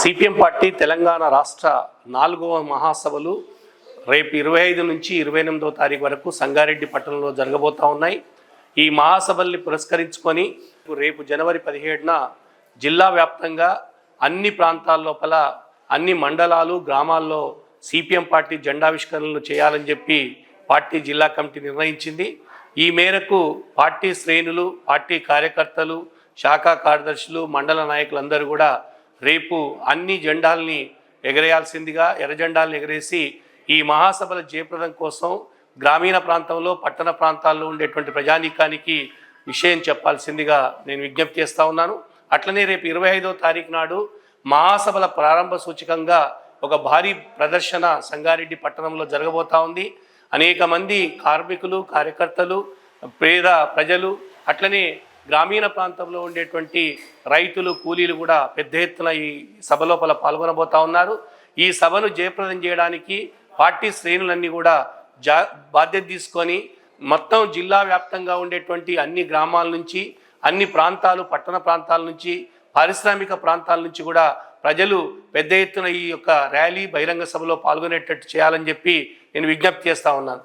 CPM party Telangana రాష్ట్ర 4వ మహాసభలు రేపు 25 నుంచి 28వ తారీఖు వరకు సంగారెడ్డి పట్టణంలో జరగబోతా ఉన్నాయి. ఈ మహాసభల్ని పురస్కరించుకొని రేపు జనవరి 17న జిల్లా వ్యాప్తంగా అన్ని ప్రాంతాల లోపల అన్ని మండలాలు గ్రామాల్లో సిపిఎం పార్టీ జెండావిష్కరణలు చేయాలని చెప్పి పార్టీ జిల్లా కమిటీ నిర్ణయించింది. ఈ మేరకు పార్టీ శ్రేణులు, పార్టీ కార్యకర్తలు, శాఖా కార్యదర్శులు, మండల నాయకులందరూ కూడా రేపు అన్ని జెండాల్ని ఎగరేయాల్సిందిగా ఎర్ర జెండాలను ఎగరేసి ఈ మహాసభల జయప్రదం కోసం గ్రామీణ ప్రాంతంలో, పట్టణ ప్రాంతాల్లో ఉండేటువంటి ప్రజానీకానికి విషయం చెప్పాల్సిందిగా నేను విజ్ఞప్తి చేస్తూ ఉన్నాను. అట్లనే రేపు 25వ తారీఖు నాడు మహాసభల ప్రారంభ సూచకంగా ఒక భారీ ప్రదర్శన సంగారెడ్డి పట్టణంలో జరగబోతా ఉంది. అనేక మంది కార్మికులు, కార్యకర్తలు, పేద ప్రజలు, అట్లనే గ్రామీణ ప్రాంతంలో ఉండేటువంటి రైతులు, కూలీలు కూడా పెద్ద ఎత్తున ఈ సభ లోపల పాల్గొనబోతా ఉన్నారు. ఈ సభను జయప్రదం చేయడానికి పార్టీ శ్రేణులన్నీ కూడా బాధ్యత తీసుకొని మొత్తం జిల్లా వ్యాప్తంగా ఉండేటువంటి అన్ని గ్రామాల నుంచి, అన్ని ప్రాంతాలు, పట్టణ ప్రాంతాల నుంచి, పారిశ్రామిక ప్రాంతాల నుంచి కూడా ప్రజలు పెద్ద ఎత్తున ఈ యొక్క ర్యాలీ, బహిరంగ సభలో పాల్గొనేటట్టు చేయాలని చెప్పి నేను విజ్ఞప్తి చేస్తూ ఉన్నాను.